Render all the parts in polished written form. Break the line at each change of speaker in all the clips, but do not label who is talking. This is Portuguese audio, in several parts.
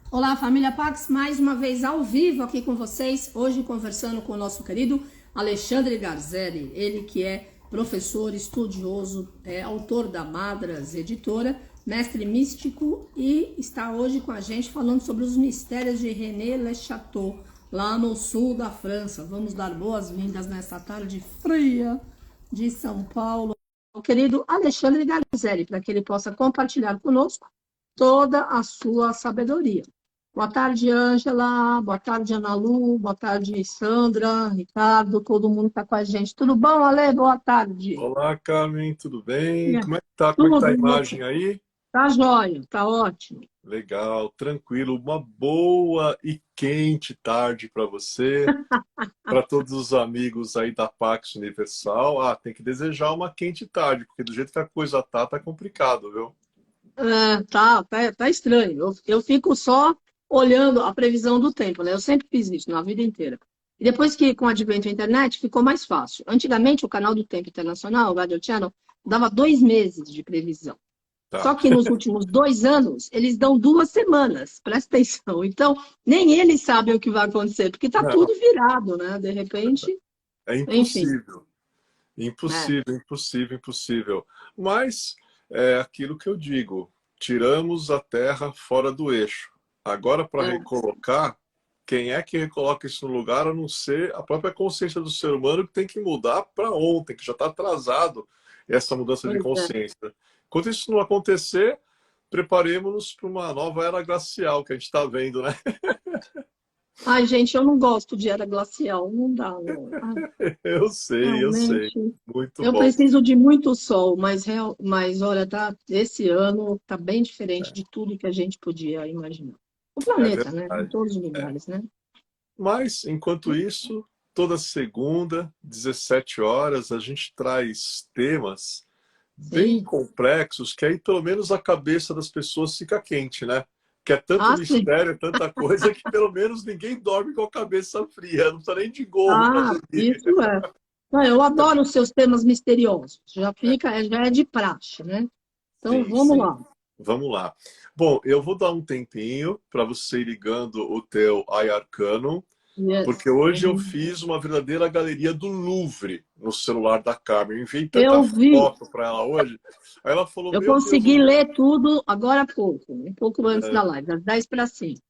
Olá, família Pax, mais uma vez ao vivo aqui com vocês, hoje conversando com o nosso querido Alexandre Garzelli, ele que é professor, estudioso, é autor da Madras Editora, mestre místico e está hoje com a gente falando sobre os mistérios de René Le Chateau, lá no sul da França. Vamos dar boas-vindas nessa tarde fria de São Paulo ao querido Alexandre Garzelli, para que ele possa compartilhar conosco toda a sua sabedoria. Boa tarde, Ângela. Boa tarde, Ana Lu. Boa tarde, Sandra, Ricardo. Todo mundo está com a gente. Tudo bom, Ale? Boa tarde.
Olá, Carmen, tudo bem? Como é que tá? Como é que tá a
Tudo.
imagem aí?
Tá jóia, tá ótimo.
Legal, tranquilo. Uma boa e quente tarde para você, para todos os amigos aí da Pax Universal. Ah, tem que desejar uma quente tarde, porque do jeito que a coisa tá complicado, viu?
Tá estranho. Eu fico só olhando a previsão do tempo, né? Eu sempre fiz isso na vida inteira. E depois que, com o advento da internet, ficou mais fácil. Antigamente, o canal do Tempo Internacional, o Radio Channel, dava 2 meses de previsão. Só
Tá.
que nos últimos 2 anos, eles dão 2 semanas, presta atenção. Então, nem eles sabem o que vai acontecer, porque está
Não,
tudo virado, né? De repente,
é
enfim.
impossível.
É,
Impossível, impossível, impossível. Mas é aquilo que eu digo: tiramos a Terra fora do eixo. Agora, para
é,
recolocar, quem é que recoloca isso no lugar, a não ser a própria consciência do ser humano, que tem que mudar para ontem, que já está atrasado essa mudança de
pois é.
consciência. Enquanto isso não acontecer, preparemos-nos para uma nova era glacial que a gente está vendo, né?
Ai, gente, eu não gosto de era glacial, não dá, não. Ai,
Eu sei.
realmente,
Muito
eu
bom.
preciso de muito sol, mas olha, esse ano tá bem diferente de tudo que a gente podia imaginar. O
É
planeta, né? Em
verdade.
todos os
É.
lugares, né?
Mas, enquanto isso, toda segunda, 17 horas, a gente traz temas bem
Sim.
complexos, que aí pelo menos a cabeça das pessoas fica quente, né? Que é tanto
Ah, sim.
mistério, é tanta coisa, que pelo menos ninguém dorme com a cabeça fria. Não precisa nem de gorro para
Ah,
dormir.
isso é. Não, eu adoro os seus temas misteriosos. Já é de praxe, né? Então,
Sim,
vamos
sim.
lá.
Vamos lá. Bom, eu vou dar um tempinho para você ir ligando o teu iArcanum,
Yes.
porque hoje eu
Uhum.
fiz uma verdadeira galeria do Louvre no celular da Carmen. Eu enviei tanta
Eu vi.
foto para ela hoje. Aí ela falou:
Eu
Meu Deus,
consegui ler tudo agora há pouco, um pouco antes
é,
da live, das 10 para 5.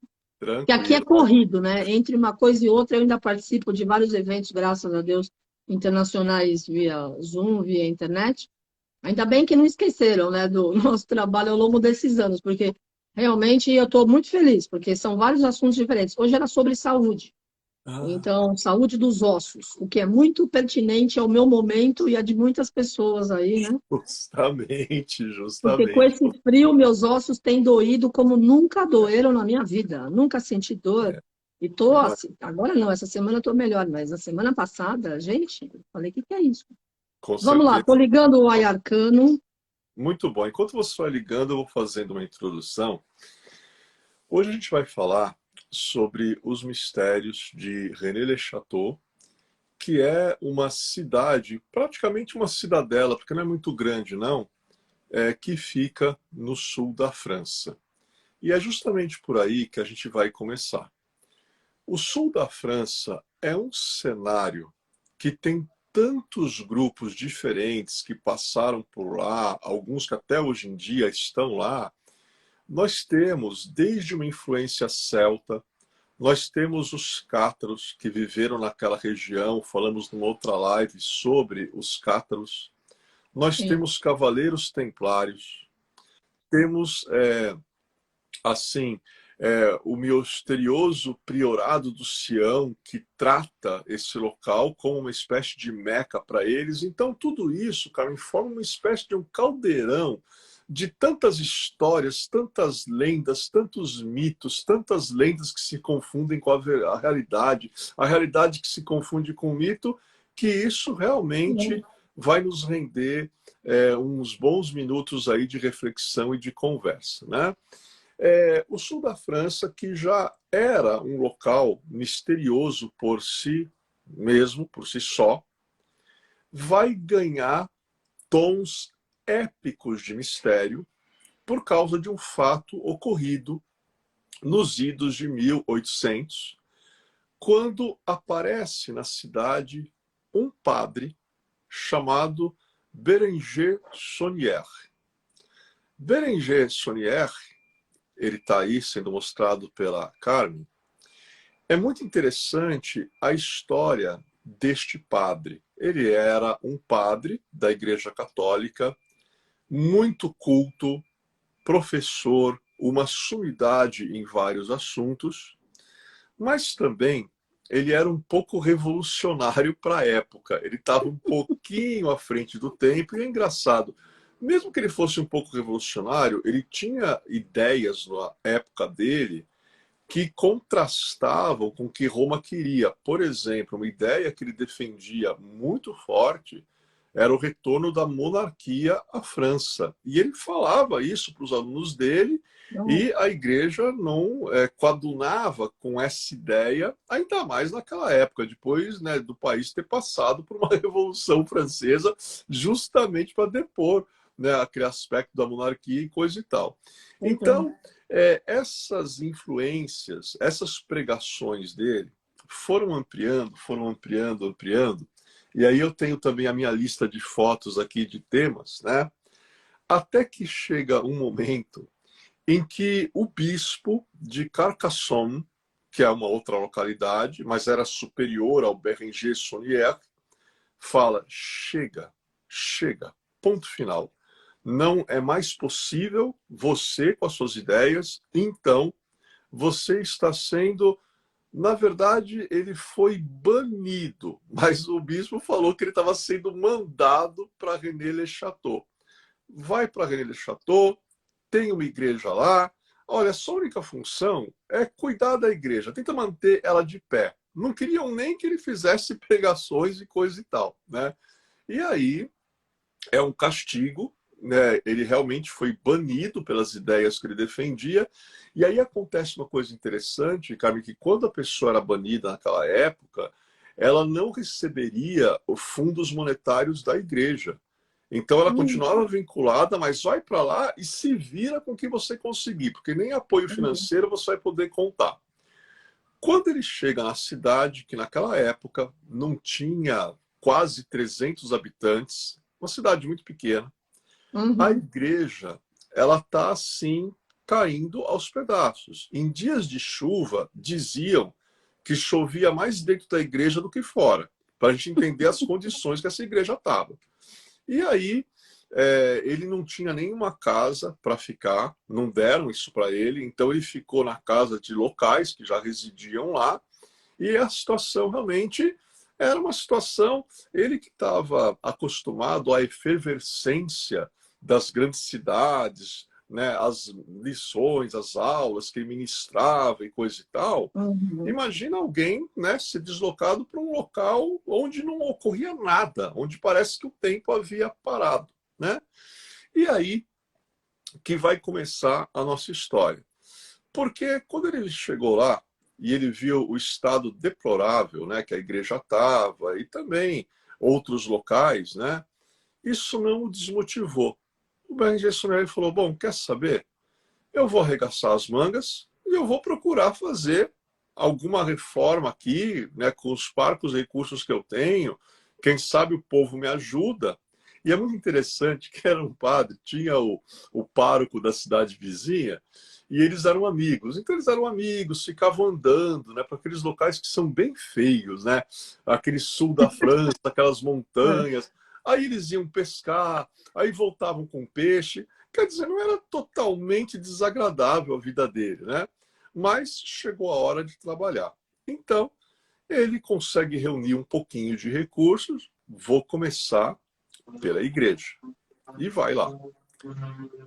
Que aqui é
tranquilo.
corrido, né? Entre uma coisa e outra, eu ainda participo de vários eventos, graças a Deus, internacionais via Zoom, via internet. Ainda bem que não esqueceram, né, do nosso trabalho ao longo desses anos, porque realmente eu estou muito feliz, porque são vários assuntos diferentes. Hoje era sobre saúde.
Ah,
Então, saúde dos ossos, o que é muito pertinente ao meu momento e a de muitas pessoas aí, né?
justamente,
Porque com
justamente.
esse frio, meus ossos têm doído como nunca doeram na minha vida. Nunca senti dor.
É,
E tô
mas,
assim, agora não, essa semana eu tô melhor, mas na semana passada, gente, eu falei, o que que é isso?
com
Vamos lá, tô
certeza.
ligando o Ayarcano.
Muito bom. Enquanto você vai ligando, eu vou fazendo uma introdução. Hoje a gente vai falar sobre os mistérios de René Le Chateau, que é uma cidade, praticamente uma cidadela, porque não é muito grande, não, que fica no sul da França. E é justamente por aí que a gente vai começar. O sul da França é um cenário que tem tantos grupos diferentes que passaram por lá, alguns que até hoje em dia estão lá. Nós temos desde uma influência celta, nós temos os cátaros que viveram naquela região, falamos numa outra live sobre os cátaros. Nós
Sim,
temos cavaleiros templários, temos assim, o misterioso priorado do Sião, que trata esse local como uma espécie de meca para eles. Então, tudo isso, cara, forma uma espécie de um caldeirão de tantas histórias, tantas lendas, tantos mitos, tantas lendas que se confundem com a realidade que se confunde com o mito, que isso realmente vai nos render uns bons minutos aí de reflexão e de conversa, né? O sul da França, que já era um local misterioso por si mesmo, por si só, vai ganhar tons épicos de mistério por causa de um fato ocorrido nos idos de 1800, quando aparece na cidade um padre chamado Bérenger Saunière. Bérenger Saunière, ele está aí sendo mostrado pela Carmen. É muito interessante a história deste padre. Ele era um padre da Igreja Católica, muito culto, professor, uma sumidade em vários assuntos, mas também ele era um pouco revolucionário para a época. Ele estava um pouquinho à frente do tempo, e é engraçado. Mesmo que ele fosse um pouco revolucionário, ele tinha ideias na época dele que contrastavam com o que Roma queria. Por exemplo, uma ideia que ele defendia muito forte era o retorno da monarquia à França. E ele falava isso para os alunos dele, e a igreja não coadunava com essa ideia, ainda mais naquela época, depois, né, do país ter passado por uma Revolução Francesa, justamente para depor, né, aquele aspecto da monarquia e coisa e tal. Então, essas influências, essas pregações dele foram ampliando, ampliando. E aí eu tenho também a minha lista de fotos aqui de temas, né? Até que chega um momento em que o bispo de Carcassonne, que é uma outra localidade, mas era superior ao Bérenger Saunière, fala: chega, ponto final. Não é mais possível você com as suas ideias, então você está sendo... Na verdade, ele foi banido, mas o bispo falou que ele estava sendo mandado para René-le-Château. Vai para René-le-Château, tem uma igreja lá. Olha, sua única função é cuidar da igreja, tenta manter ela de pé. Não queriam nem que ele fizesse pregações e coisa e tal, né? E aí é um castigo, né? Ele realmente foi banido pelas ideias que ele defendia. E aí acontece uma coisa interessante, Carmen, que quando a pessoa era banida naquela época, ela não receberia os fundos monetários da igreja. Então ela continuava vinculada, mas vai para lá e se vira com o que você conseguir, porque nem apoio financeiro você vai poder contar. Quando ele chega na cidade, que naquela época não tinha quase 300 habitantes, uma cidade muito pequena, a igreja, ela está assim, caindo aos pedaços. Em dias de chuva, diziam que chovia mais dentro da igreja do que fora, para a gente entender as condições que essa igreja estava. E aí, ele não tinha nenhuma casa para ficar, não deram isso para ele, então ele ficou na casa de locais que já residiam lá, e a situação realmente era uma situação... Ele que estava acostumado à efervescência das grandes cidades, né, as lições, as aulas que ele ministrava e coisa e tal, imagina alguém, né, se deslocado para um local onde não ocorria nada, onde parece que o tempo havia parado, né? E aí que vai começar a nossa história. Porque quando ele chegou lá e ele viu o estado deplorável, né, que a igreja estava, e também outros locais, né, isso não o desmotivou. O Bérenger Saunière falou: bom, quer saber? Eu vou arregaçar as mangas e eu vou procurar fazer alguma reforma aqui, né, com os parcos recursos que eu tenho. Quem sabe o povo me ajuda. E é muito interessante que era um padre, tinha o pároco da cidade vizinha, e eles eram amigos. Então eles eram amigos, ficavam andando, né, para aqueles locais que são bem feios, né? Aquele sul da França, aquelas montanhas. Aí eles iam pescar, aí voltavam com peixe. Quer dizer, não era totalmente desagradável a vida dele, né? Mas chegou a hora de trabalhar. Então, ele consegue reunir um pouquinho de recursos. Vou começar pela igreja. E vai lá.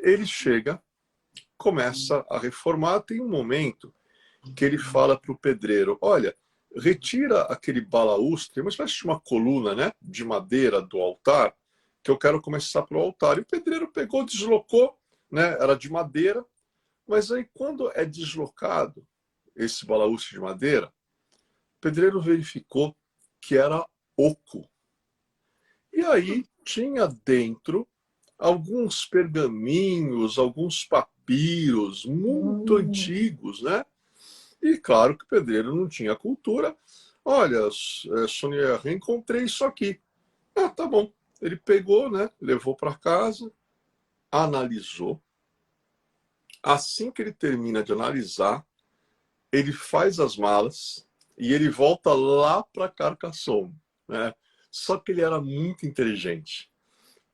Ele chega, começa a reformar. Tem um momento que ele fala para o pedreiro: olha, retira aquele balaústre, uma espécie de uma coluna, né, de madeira do altar, que eu quero começar pelo altar. E o pedreiro pegou, deslocou, né, era de madeira, mas aí quando é deslocado esse balaústre de madeira, o pedreiro verificou que era oco. E aí tinha dentro alguns pergaminhos, alguns papiros muito antigos, né? E claro que o pedreiro não tinha cultura. Olha, Sônia, reencontrei isso aqui. Ah, tá bom. Ele pegou, né? Levou para casa, analisou. Assim que ele termina de analisar, ele faz as malas e ele volta lá para Carcassonne, né? Só que ele era muito inteligente.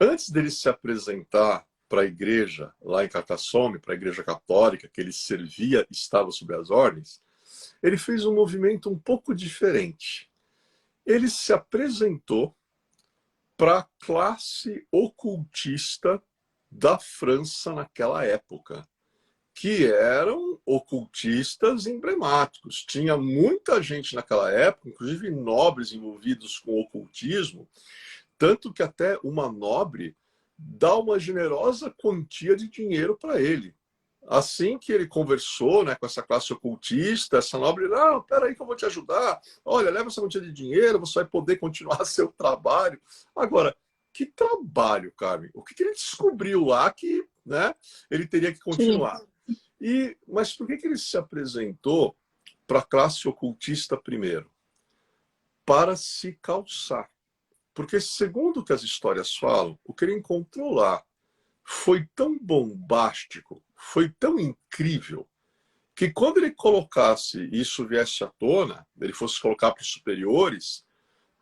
Antes dele se apresentar para a igreja lá em Carcassonne, para a igreja católica que ele servia, estava sob as ordens, ele fez um movimento um pouco diferente. Ele se apresentou para a classe ocultista da França naquela época, que eram ocultistas emblemáticos. Tinha muita gente naquela época, inclusive nobres envolvidos com ocultismo, tanto que até uma nobre dá uma generosa quantia de dinheiro para ele. Assim que ele conversou, né, com essa classe ocultista, essa nobre, não, peraí que eu vou te ajudar, olha, leva essa quantia de dinheiro, você vai poder continuar seu trabalho. Agora, que trabalho, Carmen? O que ele descobriu lá que, né, ele teria que continuar?
Sim.
Mas por que ele se apresentou para a classe ocultista primeiro? Para se calçar. Porque, segundo o que as histórias falam, o que ele encontrou lá foi tão bombástico, foi tão incrível, que quando ele colocasse isso viesse à tona, ele fosse colocar para os superiores,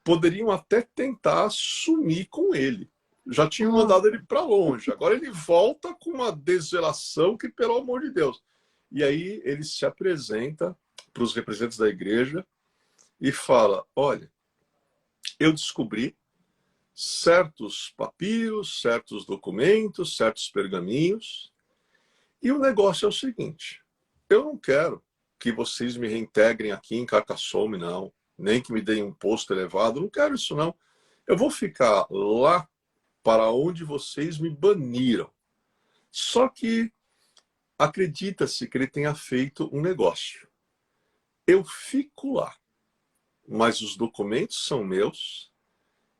poderiam até tentar sumir com ele. Já tinham mandado ele para longe. Agora ele volta com uma desvelação que, pelo amor de Deus. E aí ele se apresenta para os representantes da igreja e fala, olha, eu descobri certos papiros, certos documentos, certos pergaminhos, e o negócio é o seguinte, eu não quero que vocês me reintegrem aqui em Carcassonne, não, nem que me deem um posto elevado, não quero isso não. Eu vou ficar lá para onde vocês me baniram. Só que acredita-se que ele tenha feito um negócio. Eu fico lá, mas os documentos são meus,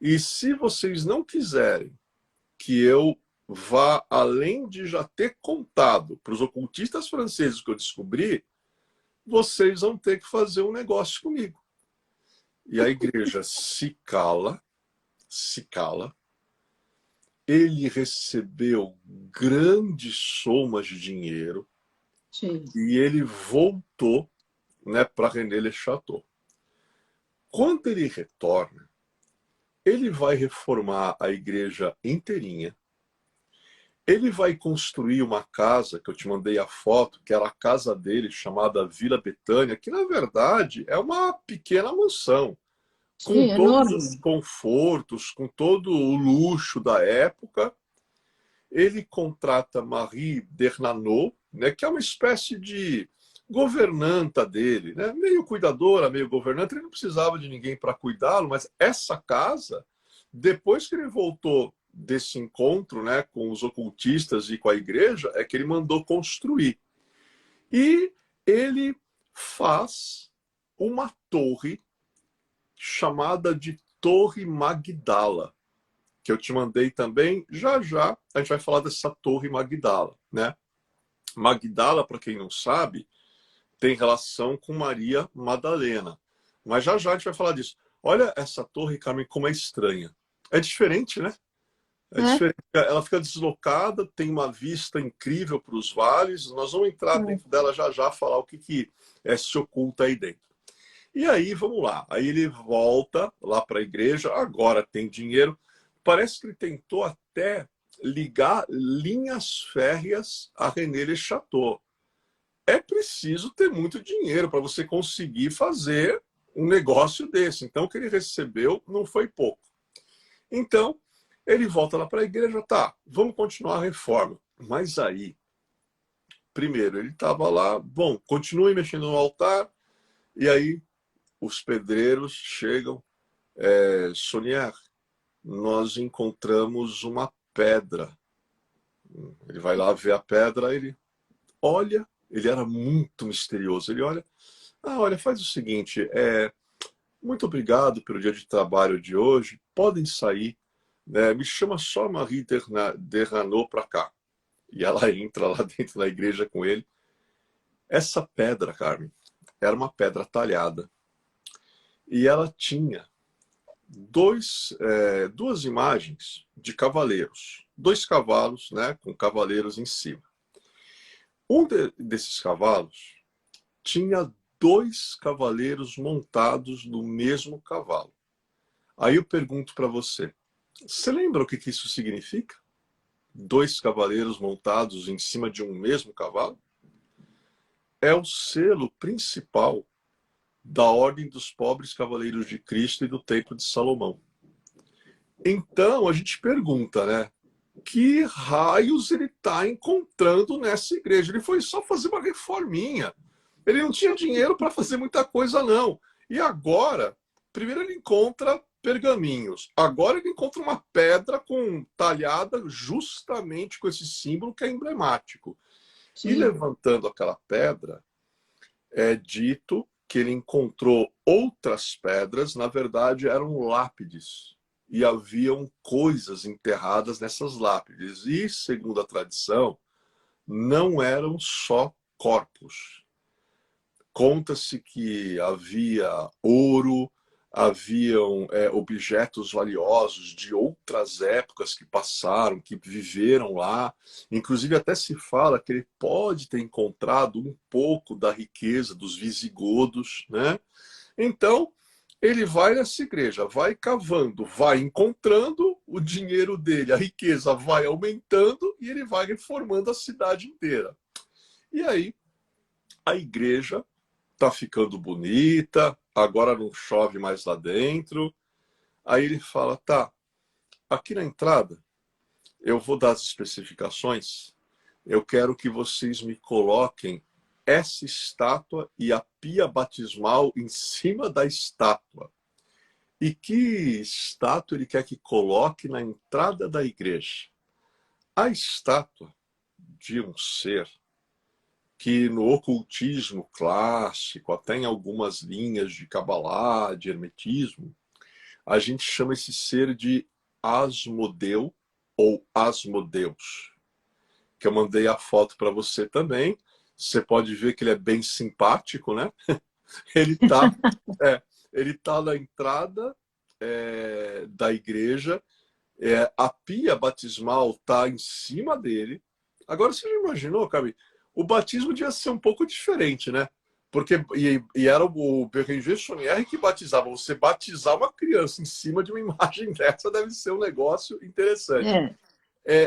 e se vocês não quiserem que eu vá além de já ter contado para os ocultistas franceses que eu descobri, vocês vão ter que fazer um negócio comigo. E a igreja se cala, se cala. Ele recebeu grandes somas de dinheiro.
Sim.
E ele voltou, né, para René Le Chateau. Quando ele retorna, ele vai reformar a igreja inteirinha. Ele vai construir uma casa, que eu te mandei a foto, que era a casa dele, chamada Vila Betânia, que na verdade é uma pequena mansão, com
Sim,
todos os
enorme.
confortos, com todo o luxo da época. Ele contrata Marie Dernanot, né, que é uma espécie de governanta dele, né, meio cuidadora, meio governanta. Ele não precisava de ninguém para cuidá-lo, mas essa casa, depois que ele voltou desse encontro, né, com os ocultistas e com a igreja, é que ele mandou construir. E ele faz uma torre chamada de Torre Magdala, que eu te mandei também. Já já a gente vai falar dessa Torre Magdala, né? Magdala, para quem não sabe, tem relação com Maria Madalena. Mas já já a gente vai falar disso. Olha essa torre, Carmen, como é estranha. É diferente, né? É
É?
diferente. Ela fica deslocada, tem uma vista incrível para os vales. Nós vamos entrar dentro dela já já, falar o que se oculta aí dentro. E aí, vamos lá. Aí ele volta lá para a igreja, agora tem dinheiro. Parece que ele tentou até ligar linhas férreas a René Le Chateau. É preciso ter muito dinheiro para você conseguir fazer um negócio desse. Então, o que ele recebeu não foi pouco. Então, ele volta lá para a igreja, tá, vamos continuar a reforma. Mas aí, primeiro, ele estava lá, bom, continue mexendo no altar, e aí os pedreiros chegam, Sonier, nós encontramos uma pedra. Ele vai lá ver a pedra, ele olha, ele era muito misterioso, ele olha, olha, faz o seguinte, muito obrigado pelo dia de trabalho de hoje, podem sair, né? Me chama só Marie Dernanot para cá. E ela entra lá dentro da igreja com ele. Essa pedra, Carmen, era uma pedra talhada. E ela tinha duas imagens de cavaleiros. Dois cavalos, né, com cavaleiros em cima. Desses cavalos tinha dois cavaleiros montados no mesmo cavalo. Aí eu pergunto para você, você lembra o que isso significa? Dois cavaleiros montados em cima de um mesmo cavalo? É o selo principal da Ordem dos Pobres Cavaleiros de Cristo e do Templo de Salomão. Então a gente pergunta, né? Que raios ele está encontrando nessa igreja? Ele foi só fazer uma reforminha. Ele não tinha dinheiro para fazer muita coisa, não. E agora, primeiro ele encontra pergaminhos. Agora ele encontra uma pedra talhada justamente com esse símbolo que é emblemático. Sim. E levantando aquela pedra, é dito que ele encontrou outras pedras, na verdade eram lápides. E haviam coisas enterradas nessas lápides. E, segundo a tradição, não eram só corpos. Conta-se que havia ouro, haviam objetos valiosos de outras épocas que passaram, que viveram lá. Inclusive até se fala que ele pode ter encontrado um pouco da riqueza dos visigodos, né? Então, ele vai nessa igreja, vai cavando, vai encontrando o dinheiro dele, a riqueza vai aumentando e ele vai reformando a cidade inteira. E aí, a igreja está ficando bonita, agora não chove mais lá dentro. Aí ele fala, tá, aqui na entrada, eu vou dar as especificações, eu quero que vocês me coloquem essa estátua e a pia batismal em cima da estátua. E que estátua ele quer que coloque na entrada da igreja? A estátua de um ser que no ocultismo clássico, até em algumas linhas de Cabalá, de hermetismo, a gente chama esse ser de Asmodeu ou Asmodeus, que eu mandei a foto para você também. Você pode ver que ele é bem simpático, né? Ele tá na entrada da igreja, a pia batismal está em cima dele. Agora, você já imaginou, Cami? O batismo devia ser um pouco diferente, né? Porque era o Bérenger Saunière que batizava. Você batizar uma criança em cima de uma imagem dessa deve ser um negócio interessante.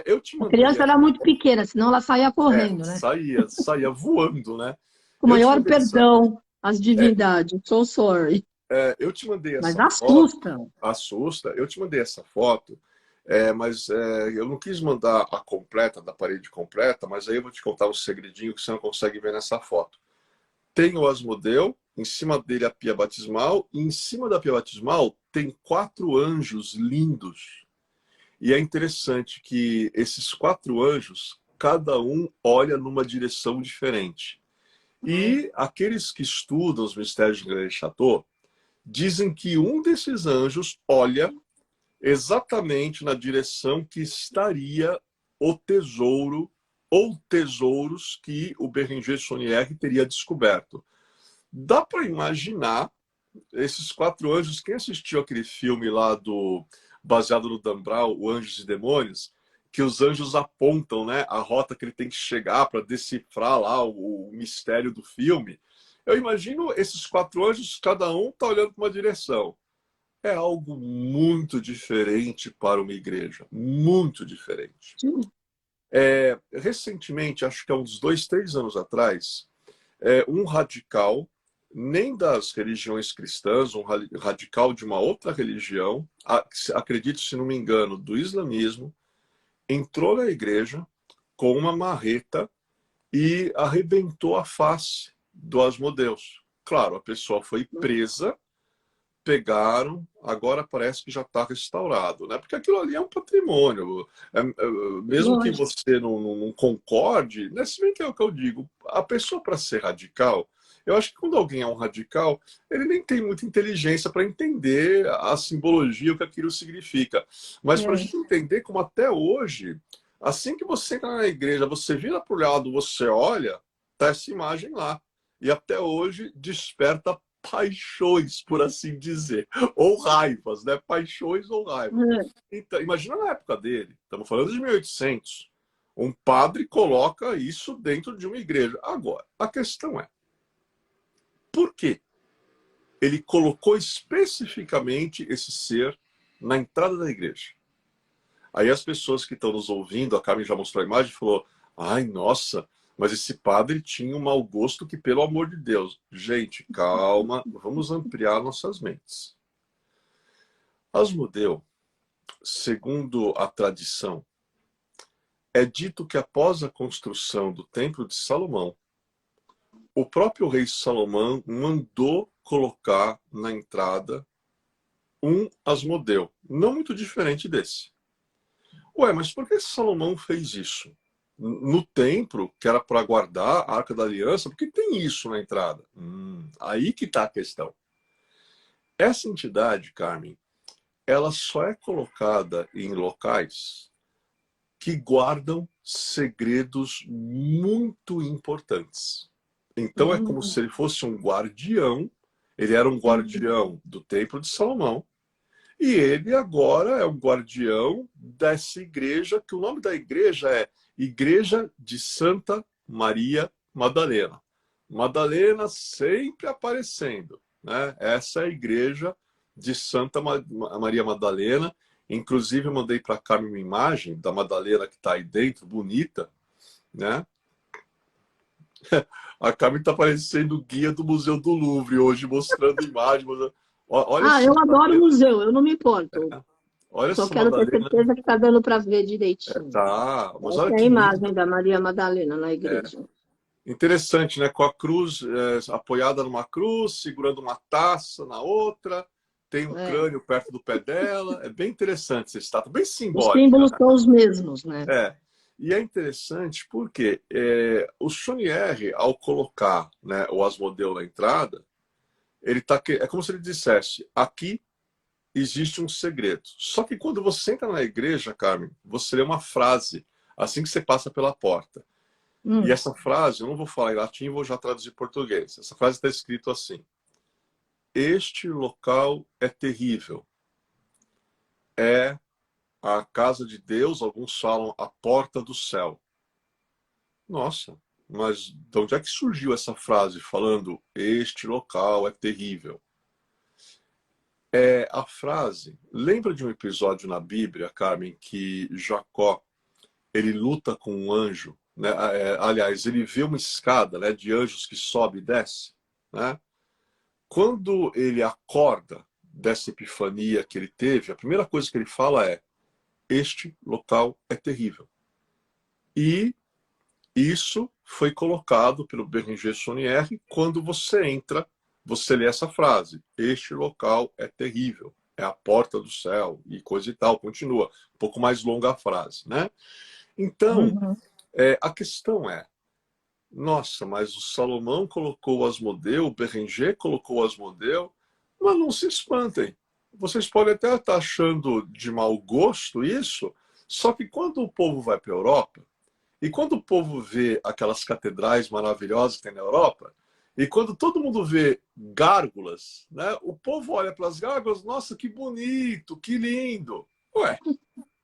Eu te mandei,
a criança era muito pequena, senão ela saía correndo, né?
Saía voando, né?
Com maior perdão às divindades. So sorry.
Eu te mandei essa
foto. Mas assusta.
Assusta. Eu te mandei essa foto, mas eu não quis mandar a completa, da parede completa, mas aí eu vou te contar um segredinho que você não consegue ver nessa foto. Tem o Asmodeu, em cima dele a pia batismal, e em cima da pia batismal tem 4 anjos lindos. E é interessante que esses 4 anjos, cada um olha numa direção diferente. E aqueles que estudam os mistérios de René Chateau dizem que um desses anjos olha exatamente na direção que estaria o tesouro ou tesouros que o Bérenger Saunière teria descoberto. Dá para imaginar esses 4 anjos. Quem assistiu aquele filme lá baseado no Dan Brown, o Anjos e Demônios, que os anjos apontam, né, a rota que ele tem que chegar para decifrar lá o mistério do filme. Eu imagino esses 4 anjos, cada um está olhando para uma direção. É algo muito diferente para uma igreja. Muito diferente. Recentemente, acho que há uns 2, 3 anos atrás, um radical, nem das religiões cristãs, um radical de uma outra religião, acredito, se não me engano, do islamismo, entrou na igreja com uma marreta e arrebentou a face do Asmodeus. Claro, a pessoa foi presa, pegaram, agora parece que já está restaurado, né? Porque aquilo ali é um patrimônio. Mesmo que você não concorde, né? Se bem que é o que eu digo, a pessoa, para ser radical, eu acho que quando alguém é um radical, ele nem tem muita inteligência para entender a simbologia, o que aquilo significa. Mas para a gente entender como até hoje, assim que você entra na igreja, você vira para o lado, você olha, tá essa imagem lá. e até hoje desperta paixões, por assim dizer, ou raivas, né? Paixões ou raivas. Então, imagina na época dele, estamos falando de 1800, um padre coloca isso dentro de uma igreja. Agora, a questão é, por quê? Ele colocou especificamente esse ser na entrada da igreja. Aí as pessoas que estão nos ouvindo, a Carmen já mostrou a imagem, falou, ai, nossa, mas esse padre tinha um mau gosto que, pelo amor de Deus. Gente, calma, vamos ampliar nossas mentes. Asmodeu, segundo a tradição, é dito que após a construção do Templo de Salomão, o próprio rei Salomão mandou colocar na entrada um Asmodeu, não muito diferente desse. Ué, mas por que Salomão fez isso? No templo, que era para guardar a Arca da Aliança, porque tem isso na entrada. Aí que está a questão. Essa entidade, Carmen, ela só é colocada em locais que guardam segredos muito importantes. Então é como se ele fosse um guardião, ele era um guardião do Templo de Salomão, e ele agora é o guardião dessa igreja, que o nome da igreja é Igreja de Santa Maria Madalena. Madalena sempre aparecendo, né? Essa é a igreja de Santa Maria Madalena. Inclusive, eu mandei para a Carmen uma imagem da Madalena que está aí dentro, bonita, né? A Carmen está parecendo o guia do Museu do Louvre hoje, mostrando imagens. Olha
Eu adoro museu, eu não me importo.
Olha
Só
essa
quero ter
Madalena.
certeza que está dando para ver direitinho.
Tá, mas
Essa
olha
é a
que
imagem
lindo.
da Maria Madalena na igreja.
Interessante, né? Com a cruz apoiada numa cruz, segurando uma taça na outra, tem um crânio perto do pé dela. É bem interessante essa estátua, bem
Os
simbólica,
símbolos
né?
são os mesmos, né?
E é interessante porque o Chaunière, ao colocar, né, o Asmodeu na entrada, ele tá é como se ele dissesse, aqui existe um segredo. Só que quando você entra na igreja, Carmen, você lê uma frase assim que você passa pela porta. E essa frase, eu não vou falar em latim, vou já traduzir em português. Essa frase está escrito assim: este local é terrível. É a casa de Deus, alguns falam a porta do céu. Nossa, mas de onde é que surgiu essa frase falando este local é terrível? A frase, lembra de um episódio na Bíblia, Carmen, que Jacó, ele luta com um anjo, né? Aliás, ele vê uma escada, né, de anjos que sobe e desce, né? Quando ele acorda dessa epifania que ele teve, a primeira coisa que ele fala é: este local é terrível. E isso foi colocado pelo Bérenger Saunière quando você entra, você lê essa frase: este local é terrível, é a porta do céu, e coisa e tal, continua. Um pouco mais longa a frase, né? Então, a questão é, nossa, mas o Salomão colocou o Asmodeu, o Bérenger colocou o Asmodeu, mas não se espantem. Vocês podem até estar achando de mau gosto isso, só que quando o povo vai para a Europa, e quando o povo vê aquelas catedrais maravilhosas que tem na Europa, e quando todo mundo vê gárgulas, né, o povo olha para as gárgulas, nossa, que bonito, que lindo. Ué,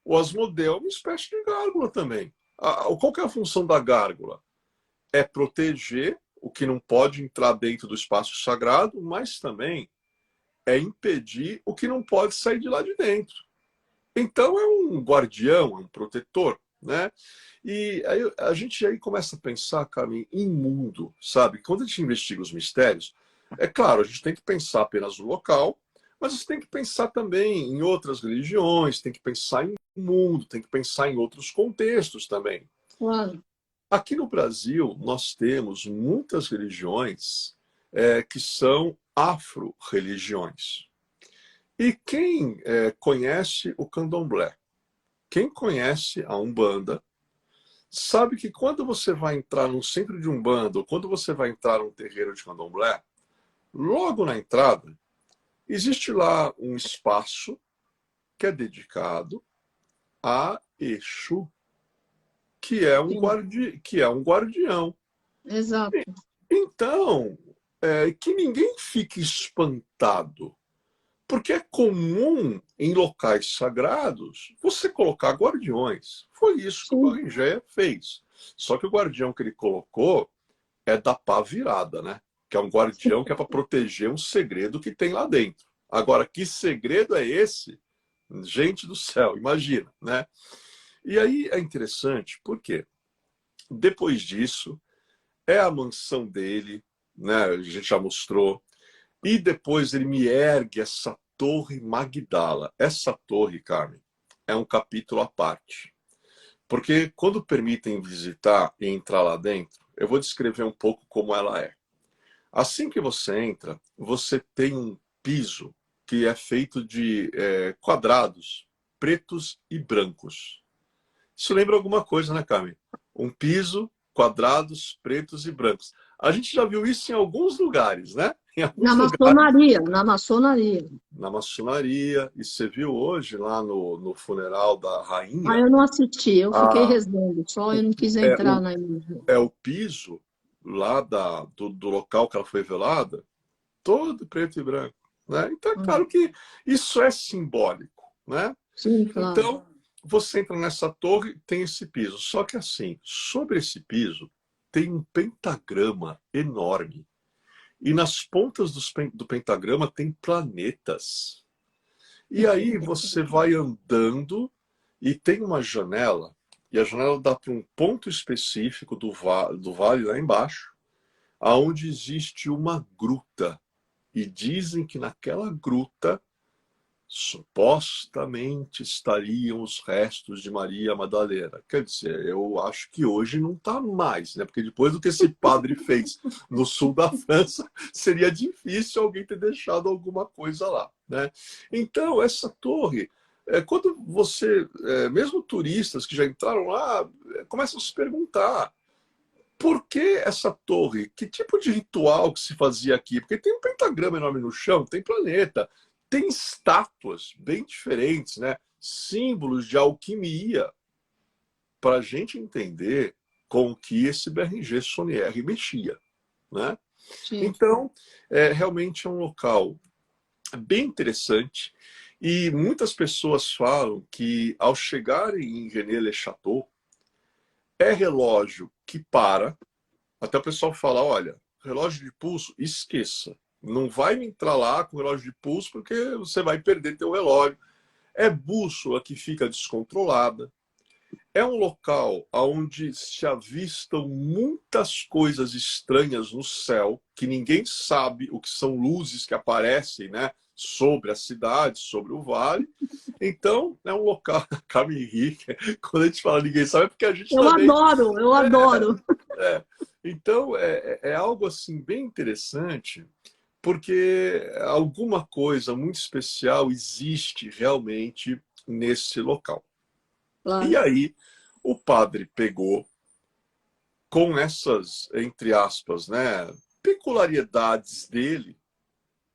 o Asmodeu é uma espécie de gárgula também. Qual que é a função da gárgula? É proteger o que não pode entrar dentro do espaço sagrado, mas também é impedir o que não pode sair de lá de dentro. Então é um guardião, é um protetor, né? E aí a gente aí começa a pensar, Carmen, em mundo, sabe? Quando a gente investiga os mistérios, é claro, a gente tem que pensar apenas no local, mas você tem que pensar também em outras religiões, tem que pensar em mundo, tem que pensar em outros contextos também.
Claro.
Aqui no Brasil, nós temos muitas religiões que são afro-religiões. E quem conhece o candomblé, quem conhece a Umbanda, sabe que quando você vai entrar no centro de Umbanda, ou quando você vai entrar num terreiro de candomblé, logo na entrada, existe lá um espaço que é dedicado a Exu, que é um guardião.
Exato.
Então, que ninguém fique espantado, porque é comum em locais sagrados você colocar guardiões. Foi isso que o
Sim.
Barringé fez. Só que o guardião que ele colocou é da pá virada, né? Que é um guardião que é para proteger um segredo que tem lá dentro. Agora, que segredo é esse? Gente do céu, imagina, né? E aí é interessante, porque depois disso, é a mansão dele, né? A gente já mostrou. E depois ele me ergue essa Torre Magdala. Essa torre, Carmen, é um capítulo à parte. Porque quando permitem visitar e entrar lá dentro, eu vou descrever um pouco como ela é. Assim que você entra, você tem um piso que é feito de quadrados pretos e brancos. Isso lembra alguma coisa, né, Carmen? Um piso, quadrados pretos e brancos. A gente já viu isso em alguns lugares, né? Em
Na
alguns lugares,
maçonaria, na maçonaria.
na maçonaria. E você viu hoje lá no funeral da
Ah,
rainha,
eu não assisti, eu fiquei
a,
rezando, só
o,
eu não quis
é,
entrar
o,
na igreja.
é o piso lá do local que ela foi velada, todo preto e branco. Né? Então é claro que isso é simbólico. Né?
Sim, claro.
Então, você entra nessa torre, tem esse piso. Só que assim, sobre esse piso, tem um pentagrama enorme. E nas pontas do pentagrama tem planetas. E aí você vai andando e tem uma janela, e a janela dá para um ponto específico do vale lá embaixo, aonde existe uma gruta. E dizem que naquela gruta supostamente estariam os restos de Maria Madalena. Quer dizer, eu acho que hoje não está mais, né? Porque depois do que esse padre fez no sul da França, seria difícil alguém ter deixado alguma coisa lá, né? Então, essa torre, quando você, mesmo turistas que já entraram lá, começam a se perguntar: por que essa torre? Que tipo de ritual que se fazia aqui? Porque tem um pentagrama enorme no chão, tem planeta, tem estátuas bem diferentes, né? Símbolos de alquimia, para a gente entender com que esse Berringer Sonnier mexia, né?
Sim.
Então, realmente é um local bem interessante, e muitas pessoas falam que ao chegarem em René-le-Château, é relógio que para. Até o pessoal fala: olha, relógio de pulso, esqueça. Não vai me entrar lá com relógio de pulso porque você vai perder teu relógio. É bússola que fica descontrolada. É um local onde se avistam muitas coisas estranhas no céu, que ninguém sabe o que são luzes que aparecem, né, sobre a cidade, sobre o vale. Então, é um local, Carmen Henrique, quando a gente fala ninguém sabe, é porque a gente
Eu
também
adoro, eu adoro.
é. Então, é algo assim bem interessante, porque alguma coisa muito especial existe realmente nesse local. E
Claro.
aí, o padre pegou com essas, entre aspas, né, peculiaridades dele,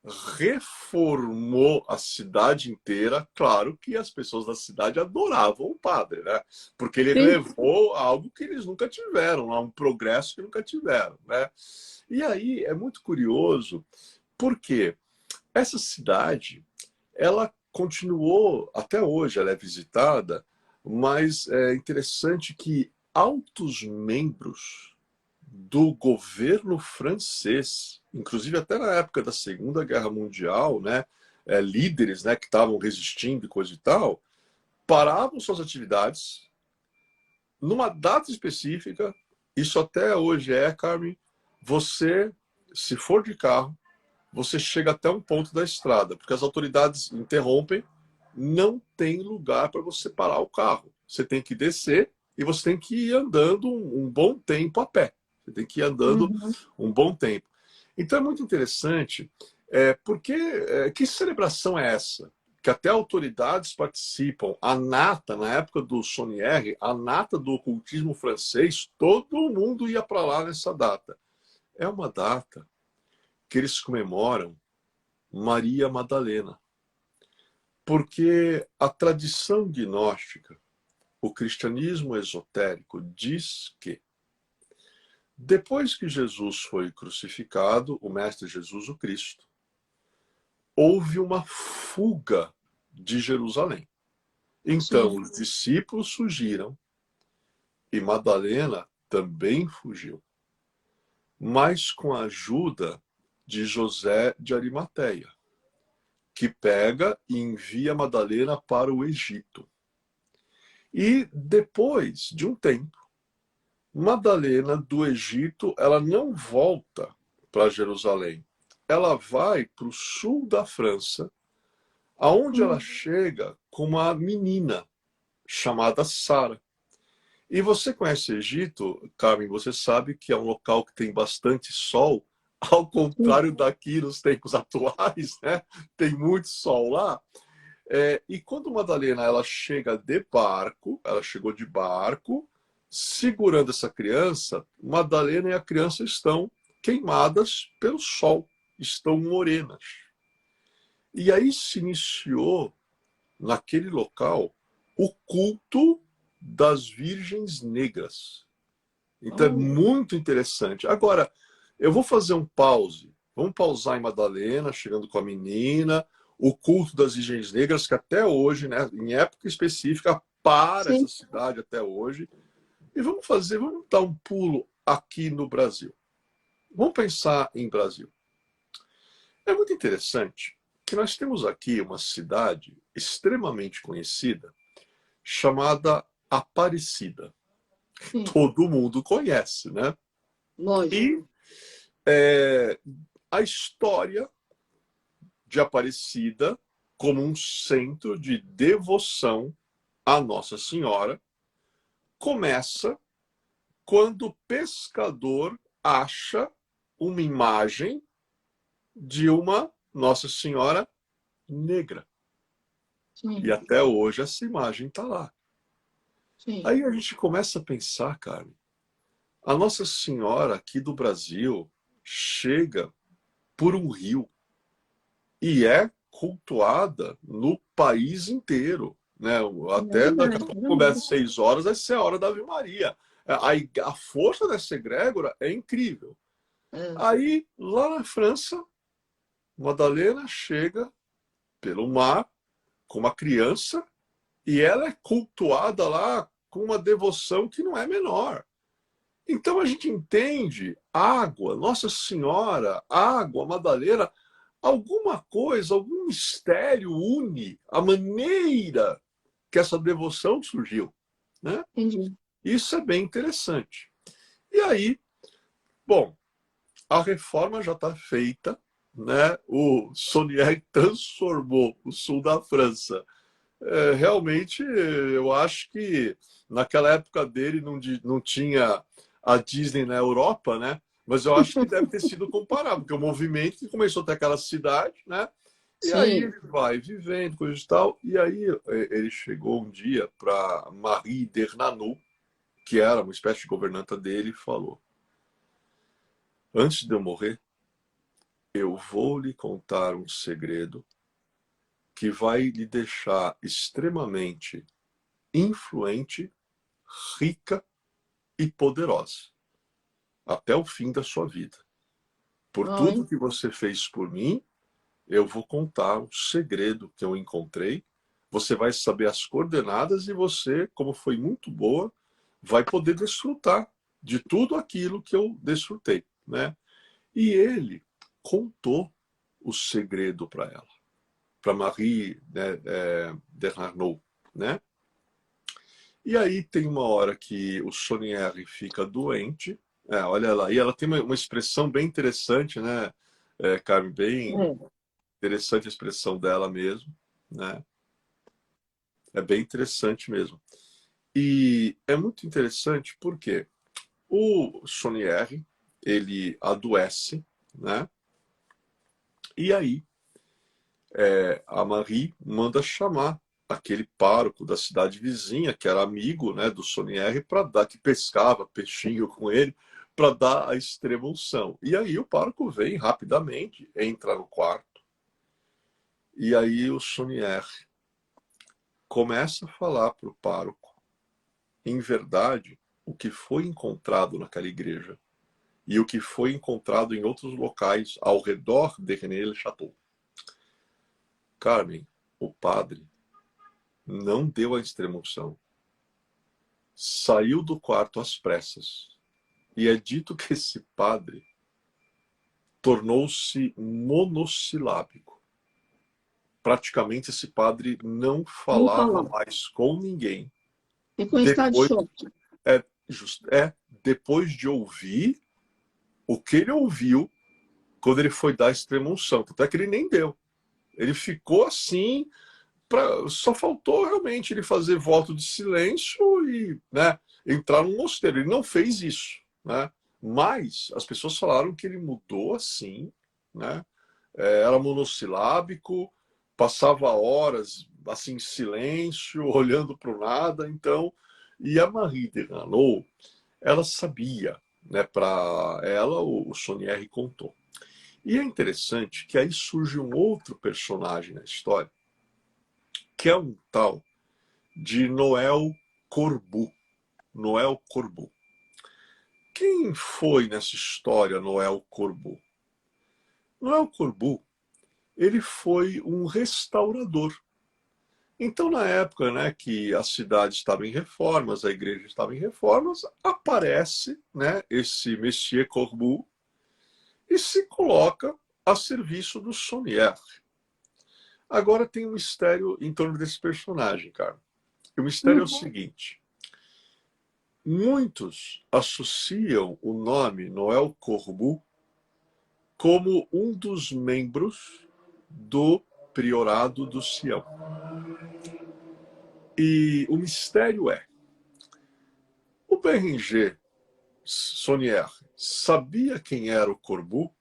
reformou a cidade inteira. Claro que as pessoas da cidade adoravam o padre, né? Porque ele
Sim.
levou algo que eles nunca tiveram, um progresso que nunca tiveram, né? E aí é muito curioso, porque essa cidade, ela continuou, até hoje ela é visitada, mas é interessante que altos membros do governo francês, inclusive até na época da Segunda Guerra Mundial, né, líderes, né, que estavam resistindo e coisa e tal, paravam suas atividades numa data específica. Isso até hoje Carmen, você, se for de carro, você chega até um ponto da estrada, porque as autoridades interrompem, não tem lugar para você parar o carro. Você tem que descer e você tem que ir andando um bom tempo a pé. Você tem que ir andando
Uhum.
um bom tempo. Então é muito interessante, porque que celebração é essa? Que até autoridades participam. A nata, na época do Sonnier, a nata do ocultismo francês, todo mundo ia para lá nessa data. É uma data que eles comemoram Maria Madalena. Porque a tradição gnóstica, o cristianismo esotérico, diz que Depois que Jesus foi crucificado, o Mestre Jesus, o Cristo, houve uma fuga de Jerusalém. Então,
Sim.
os discípulos fugiram e Madalena também fugiu, mas com a ajuda de José de Arimateia, que pega e envia Madalena para o Egito. E depois de um tempo, Madalena do Egito, ela não volta para Jerusalém. Ela vai para o sul da França, aonde ela chega com uma menina chamada Sara. E você conhece o Egito, Carmen, você sabe que é um local que tem bastante sol, ao
Sim.
contrário daqui nos tempos atuais, né? Tem muito sol lá. E quando Madalena ela chega de barco, ela chegou de barco, segurando essa criança, Madalena e a criança estão queimadas pelo sol, estão morenas. E aí se iniciou, naquele local, o culto das virgens negras. Então é
Oh,
muito interessante. Agora, eu vou fazer um pause. Vamos pausar em Madalena, chegando com a menina, o culto das virgens negras, que até hoje, né, em época específica, para essa
sim.
cidade até hoje. E vamos dar um pulo aqui no Brasil. Vamos pensar em Brasil. É muito interessante que nós temos aqui uma cidade extremamente conhecida chamada Aparecida.
Sim.
Todo mundo conhece, né? E
Lógico.
é, a história de Aparecida como um centro de devoção à Nossa Senhora começa quando o pescador acha uma imagem de uma Nossa Senhora negra. E
Sim.
até hoje essa imagem está lá.
Sim.
Aí a gente começa a pensar, cara, a Nossa Senhora aqui do Brasil chega por um rio e é cultuada no país inteiro. Né?
É
Até daqui a
verdade, é
pouco começa
verdade.
6 horas, vai ser a hora da Ave Maria. A força dessa egrégora é incrível.
É.
Aí, lá na França, Madalena chega pelo mar com uma criança e ela é cultuada lá com uma devoção que não é menor. Então a gente entende água, Nossa Senhora, água, Madalena, alguma coisa, algum mistério une a maneira que essa devoção surgiu, né?
Entendi.
Isso é bem interessante. E aí, bom, a reforma já está feita, né? O Saunier transformou o sul da França. Realmente, eu acho que naquela época dele não tinha a Disney na Europa, né? Mas eu acho que deve ter sido comparado, porque o movimento que começou a ter aquela cidade, né? E aí
Sim.
ele vai vivendo, coisa e tal. E aí ele chegou um dia para Marie d'Ernanou, que era uma espécie de governanta dele, e falou: antes de eu morrer, eu vou lhe contar um segredo que vai lhe deixar extremamente influente, rica e poderosa até o fim da sua vida. Por tudo
Ai,
que você fez por mim, eu vou contar o segredo que eu encontrei. Você vai saber as coordenadas e você, como foi muito boa, vai poder desfrutar de tudo aquilo que eu desfrutei, né? E ele contou o segredo para ela, para Marie, né, d'Ernanou, né? E aí tem uma hora que o Sonieri fica doente. Olha lá, e ela tem uma expressão bem interessante, né, Carmen? Bem
é.
interessante a expressão dela mesmo, né? É bem interessante mesmo. E é muito interessante porque o Sonieri, ele adoece, né? E aí a Marie manda chamar aquele pároco da cidade vizinha, que era amigo, né, do Sonieri, para dar, que pescava peixinho com ele, para dar a extrema unção. E aí o pároco vem rapidamente, entra no quarto, e aí o Sonieri começa a falar para o pároco, em verdade, o que foi encontrado naquela igreja. e o que foi encontrado em outros locais ao redor de René-le-Château. Carmen, o padre não deu a extrema-unção. Saiu do quarto às pressas. E é dito que esse padre tornou-se monossilábico. Praticamente esse padre não
Não
falava
falava.
mais com ninguém.
Ficou em estado de
Depois,
choque.
depois de ouvir o que ele ouviu quando ele foi dar a extrema-unção. Tanto é que ele nem deu. Ele ficou assim, só faltou realmente ele fazer voto de silêncio e, né, entrar no mosteiro. Ele não fez isso, né? Mas as pessoas falaram que ele mudou assim, né? Era monossilábico, passava horas assim em silêncio, olhando para o nada. Então, e a Marie de Raneau, ela sabia, né? Para ela, o Saunière contou. E é interessante que aí surge um outro personagem na história, que é um tal de Noël Corbu. Noël Corbu. Quem foi nessa história Noël Corbu? Noël Corbu, ele foi um restaurador. Então, na época, né, que a cidade estava em reformas, a igreja estava em reformas, aparece, né, esse Monsieur Corbu e se coloca a serviço do Saunière. Agora tem um mistério em torno desse personagem, cara. E o mistério é o seguinte: muitos associam o nome Noël Corbu como um dos membros do Priorado do Sião. E o mistério é: o Bérenger Saunière sabia quem era o Corbu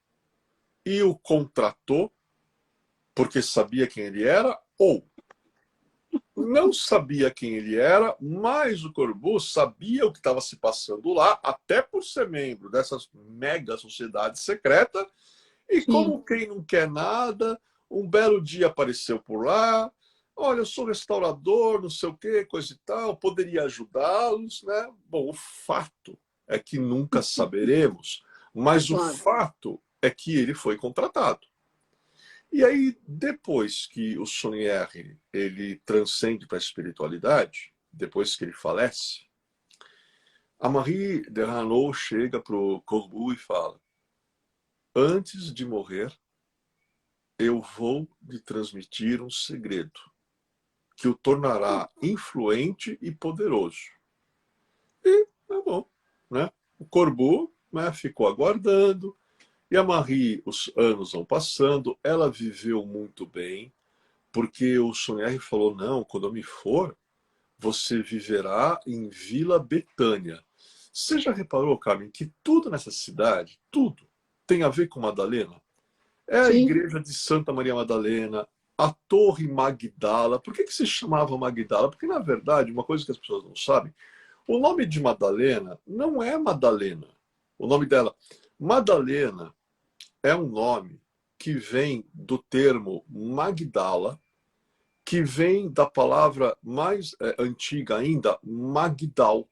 e o contratou porque sabia quem ele era, ou não sabia quem ele era, mas o Corbu sabia o que estava se passando lá, até por ser membro dessa mega sociedade secreta, e
Sim.
como quem não quer nada, um belo dia apareceu por lá: olha, eu sou restaurador, não sei o que, coisa e tal, poderia ajudá-los, né? Bom, o fato é que nunca saberemos, mas o
Claro.
fato é que ele foi contratado. E aí, depois que o Saunière ele transcende para a espiritualidade, depois que ele falece, a Marie de Raneau chega para o Corbu e fala: antes de morrer, eu vou lhe transmitir um segredo que o tornará influente e poderoso. E tá bom, né? O Corbu, né, ficou aguardando. E a Marie, os anos vão passando, ela viveu muito bem, porque o Saunière falou: não, quando eu me for, você viverá em Vila Betânia. Você já reparou, Carmen, que tudo nessa cidade, tudo, tem a ver com Madalena? É a
Sim.
igreja de Santa Maria Madalena, a Torre Magdala. Por que se chamava Magdala? Porque, na verdade, uma coisa que as pessoas não sabem, o nome de Madalena não é Madalena. O nome dela, Madalena, é um nome que vem do termo Magdala, que vem da palavra mais antiga ainda, Magdal,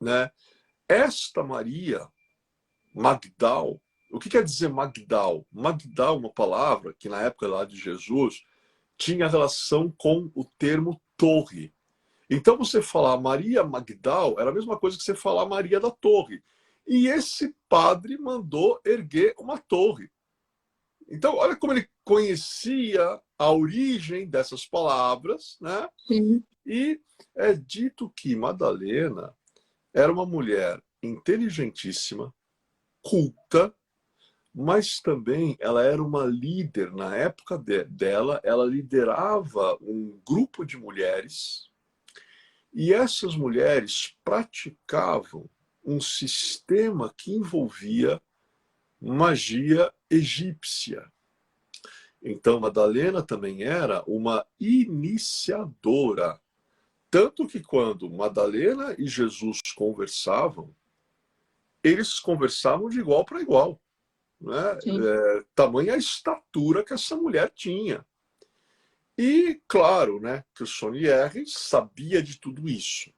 né? Esta Maria, Magdal, o que quer dizer Magdal? Magdal é uma palavra que na época lá de Jesus tinha relação com o termo torre. Então você falar Maria Magdal era a mesma coisa que você falar Maria da Torre. E esse padre mandou erguer uma torre. Então, olha como ele conhecia a origem dessas palavras, né?
Sim.
E é dito que Madalena era uma mulher inteligentíssima, culta, mas também ela era uma líder. Na época dela, ela liderava um grupo de mulheres, e essas mulheres praticavam um sistema que envolvia magia egípcia. Então, Madalena também era uma iniciadora. Tanto que quando Madalena e Jesus conversavam, eles conversavam de igual para igual, né?
Sim.
Tamanha a estatura que essa mulher tinha. E, claro, né, que o Saunière sabia de tudo isso.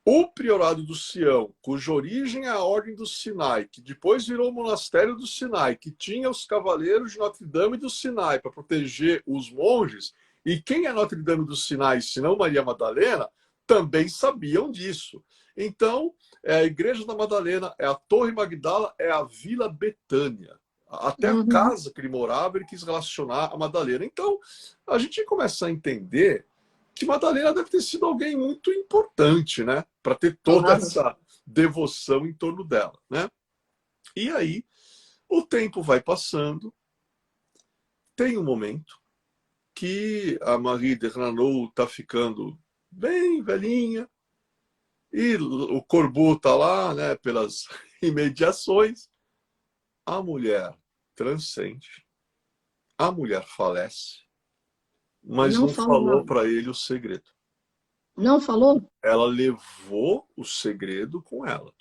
O Priorado do Sião, cuja origem é a Ordem do Sinai, que depois virou o Monastério do Sinai, que tinha os Cavaleiros de Notre Dame do Sinai para proteger os monges, e quem é Notre Dame do Sinai, senão Maria Madalena, também sabiam disso. Então, é a Igreja da Madalena, é a Torre Magdala, é a Vila Betânia. Até a casa que ele morava, ele quis relacionar a Madalena. Então, a gente começa a entender que Madalena deve ter sido alguém muito importante, né? Para ter toda essa devoção em torno dela, né? E aí, o tempo vai passando, tem um momento que a Marie de Ranot está ficando bem velhinha, e o Corbu está lá, né, pelas imediações. A mulher transcende, a mulher falece, mas não falou para ele o segredo.
Não falou?
Ela levou o segredo com ela.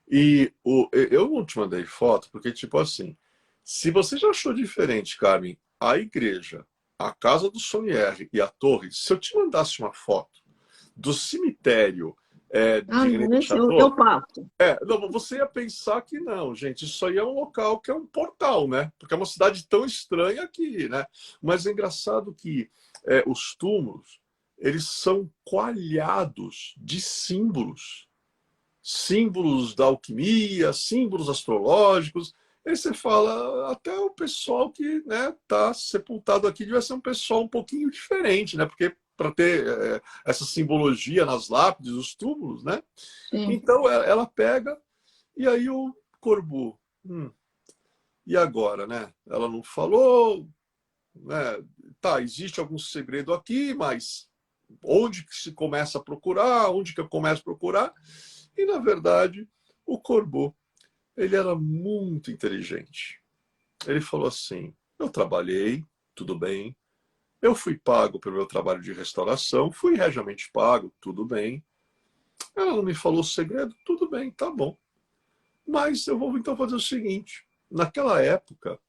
E eu não te mandei foto, porque, tipo assim, se você já achou diferente, Carmen, a igreja, a casa do Saunière e a torre, se eu te mandasse uma foto do cemitério de René Chateau,
eu passo.
não, você ia pensar que não, gente, isso aí é um local que é um portal, né? Porque é uma cidade tão estranha aqui, né? Mas é engraçado que os túmulos, eles são coalhados de símbolos. Símbolos da alquimia, símbolos astrológicos. Aí você fala, até o pessoal que tá sepultado aqui devia ser um pessoal um pouquinho diferente, né? Porque para ter essa simbologia nas lápides, os túmulos, né?
Sim.
Então ela pega, e aí o Corbu, e agora, né? Ela não falou, né? Tá, existe algum segredo aqui, mas onde que se começa a procurar? Onde que eu começo a procurar? E, na verdade, o Corbu, ele era muito inteligente. Ele falou assim, eu trabalhei, tudo bem, eu fui pago pelo meu trabalho de restauração, fui regiamente pago, tudo bem. Ela não me falou o segredo, tudo bem, tá bom. Mas eu vou então fazer o seguinte, naquela época,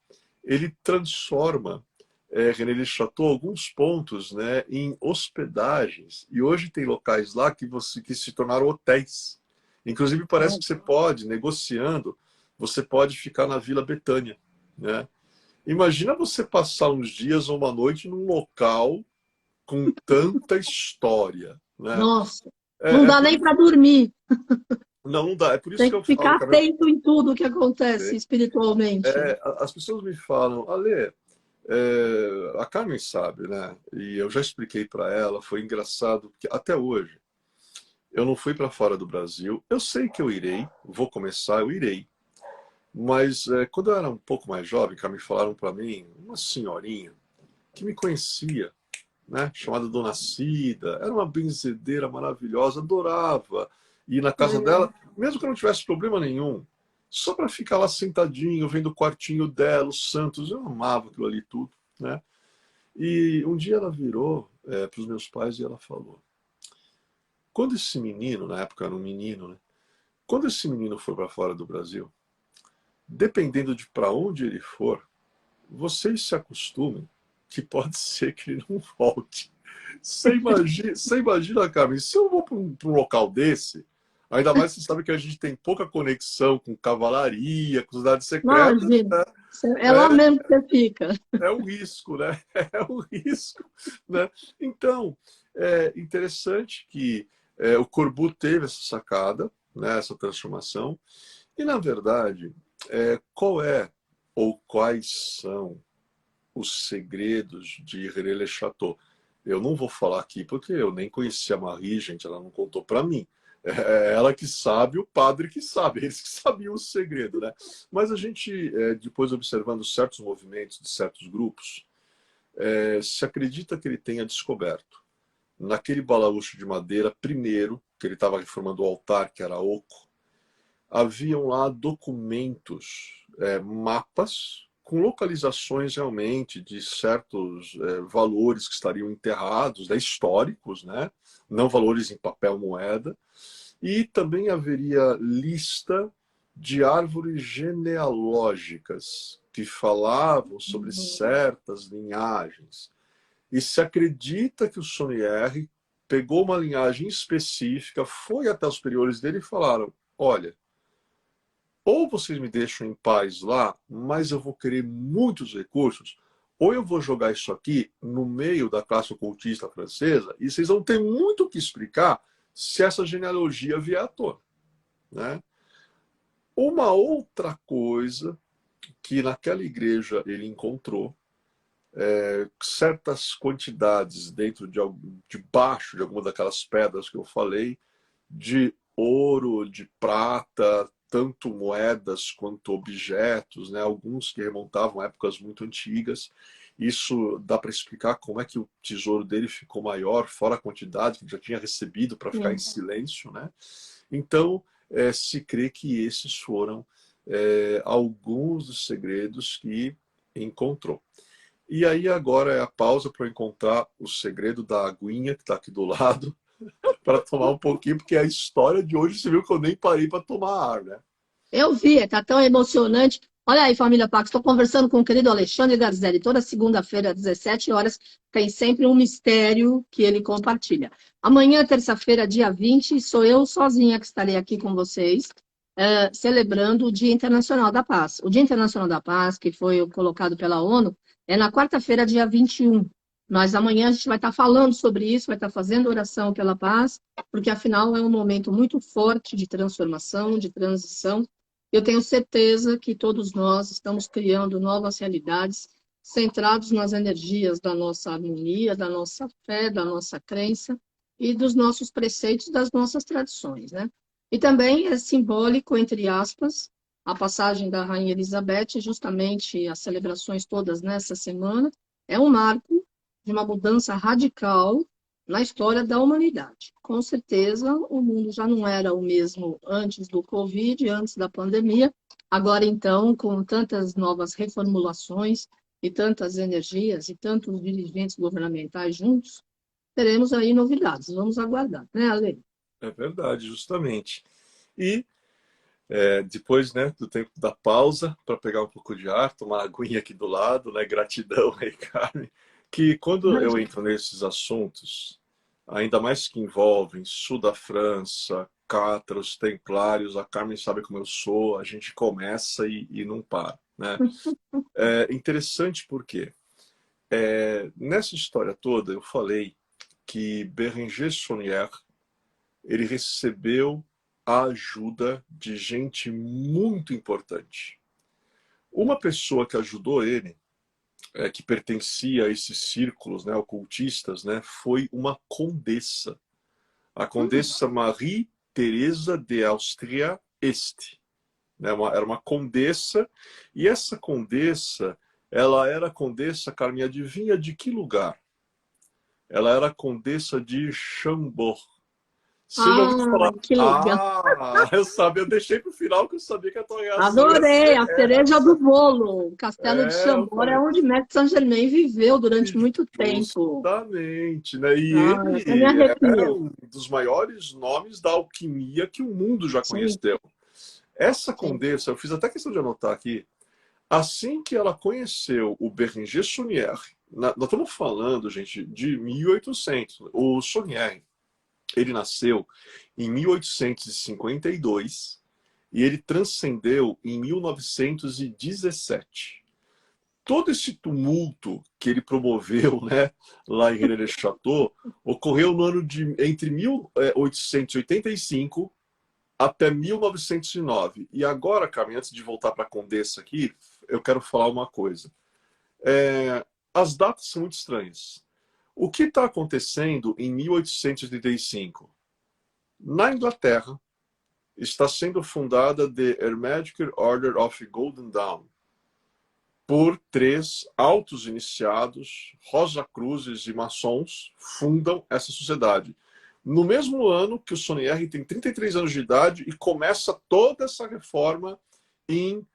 ele transforma René de Chateau alguns pontos, né, em hospedagens, e hoje tem locais lá que se tornaram hotéis. Inclusive parece que você pode, negociando, você pode ficar na Vila Betânia, né? Imagina você passar uns dias ou uma noite num local com tanta história, né?
Nossa, não dá nem para dormir.
Não dá. É por isso
Tem
que
que
eu falo,
ficar
cara,
atento em tudo que acontece espiritualmente.
as pessoas me falam, Ale, a Carmen sabe, né? E eu já expliquei para ela, foi engraçado, porque até hoje eu não fui para fora do Brasil. Eu sei que eu irei, vou começar, eu irei. Mas quando eu era um pouco mais jovem, Carmen, falaram para mim, uma senhorinha que me conhecia, né? Chamada Dona Cida, era uma benzedeira maravilhosa, adorava ir na casa dela, mesmo que eu não tivesse problema nenhum, só para ficar lá sentadinho, vendo o quartinho dela, os santos, eu amava aquilo ali tudo, né? E um dia ela virou para os meus pais e ela falou, quando esse menino, na época era um menino, né? Quando esse menino for para fora do Brasil, dependendo de para onde ele for, vocês se acostumem que pode ser que ele não volte. Você imagina, Carmen, se eu vou para um local desse, ainda mais você sabe que a gente tem pouca conexão com cavalaria, com cidades secretas,
Imagina,
né?
é lá mesmo que você fica.
É um risco, né? É um risco, né? Então, é interessante que o Corbu teve essa sacada, né, essa transformação, e, na verdade, qual é ou quais são os segredos de René Le Chateau? Eu não vou falar aqui porque eu nem conhecia a Marie, gente, ela não contou para mim. É ela que sabe, o padre que sabe, eles que sabiam o segredo, né? Mas a gente, depois observando certos movimentos de certos grupos, se acredita que ele tenha descoberto naquele balaúcho de madeira, primeiro, que ele estava reformando o altar, que era oco, haviam lá documentos, mapas, com localizações realmente de certos valores que estariam enterrados, né, históricos, né, não valores em papel moeda, e também haveria lista de árvores genealógicas que falavam sobre certas linhagens. E se acredita que o Saunière pegou uma linhagem específica, foi até os superiores dele e falaram, olha, ou vocês me deixam em paz lá, mas eu vou querer muitos recursos, ou eu vou jogar isso aqui no meio da classe ocultista francesa e vocês vão ter muito o que explicar se essa genealogia vier à tona, né? Uma outra coisa que naquela igreja ele encontrou, certas quantidades debaixo de alguma daquelas pedras que eu falei, de ouro, de prata, tanto moedas quanto objetos, né? Alguns que remontavam a épocas muito antigas. Isso dá para explicar como é que o tesouro dele ficou maior, fora a quantidade que ele já tinha recebido para ficar em silêncio, né? Então, se crê que esses foram alguns dos segredos que encontrou. E aí agora é a pausa para eu encontrar o segredo da aguinha que está aqui do lado, para tomar um pouquinho, porque a história de hoje, você viu que eu nem parei para tomar ar, né?
Eu vi, tá tão emocionante. Olha aí, família Pax, estou conversando com o querido Alexandre Garzelli. Toda segunda-feira, às 17 horas, tem sempre um mistério que ele compartilha. Amanhã, terça-feira, dia 20, sou eu sozinha que estarei aqui com vocês, celebrando o Dia Internacional da Paz. O Dia Internacional da Paz, que foi colocado pela ONU, é na quarta-feira, dia 21. Mas amanhã a gente vai estar falando sobre isso, vai estar fazendo oração pela paz, porque afinal é um momento muito forte de transformação, de transição. Eu tenho certeza que todos nós estamos criando novas realidades, centrados nas energias da nossa harmonia, da nossa fé, da nossa crença e dos nossos preceitos, das nossas tradições, né? E também é simbólico, entre aspas, a passagem da Rainha Elizabeth, justamente as celebrações todas nessa semana, é um marco de uma mudança radical na história da humanidade. Com certeza, o mundo já não era o mesmo antes do Covid, antes da pandemia. Agora, então, com tantas novas reformulações e tantas energias e tantos dirigentes governamentais juntos, teremos aí novidades. Vamos aguardar, né, Ale?
É verdade, justamente. E depois, né, do tempo da pausa, para pegar um pouco de ar, tomar uma aguinha aqui do lado, né? Gratidão aí, Carmen. Que quando eu entro nesses assuntos, ainda mais que envolvem sul da França, Catra, os Templários, a Carmen sabe como eu sou, a gente começa e não para, né? É interessante porque nessa história toda eu falei que Bérenger Saunière, ele recebeu a ajuda de gente muito importante. Uma pessoa que ajudou ele, que pertencia a esses círculos, né, ocultistas, né, foi uma condessa. A condessa Marie Teresa de Áustria-Este. Né, era uma condessa, e essa condessa, ela era condessa, Carmen, adivinha de que lugar? Ela era condessa de Chambord. Você já ouviu falar?
Que legal.
Eu sabia, eu deixei para o final que eu sabia que a tua reação ia
Adorei,
ser
a cereja
essa.
do bolo. O Castelo de
Eu
Chambord é
falei,
onde Mestre Saint-Germain viveu durante muito tempo.
justamente, né? E
Ah, até me
ele era
arrepio.
um dos maiores nomes da alquimia que o mundo já
Sim,
conheceu. Essa
sim.
condessa, eu fiz até questão de anotar aqui, assim que ela conheceu o Bérenger Saunière, nós estamos falando, gente, de 1800. O Saunière, ele nasceu em 1852 e ele transcendeu em 1917. Todo esse tumulto que ele promoveu, né, lá em René de Chateau ocorreu no ano entre 1885 até 1909. E agora, Carmen, antes de voltar para a Condessa aqui, eu quero falar uma coisa. As datas são muito estranhas. O que está acontecendo em 1885? Na Inglaterra, está sendo fundada The Hermetic Order of Golden Dawn por 3 altos iniciados, Rosa-Cruzes e maçons, fundam essa sociedade. No mesmo ano que o Saunière tem 33 anos de idade e começa toda essa reforma em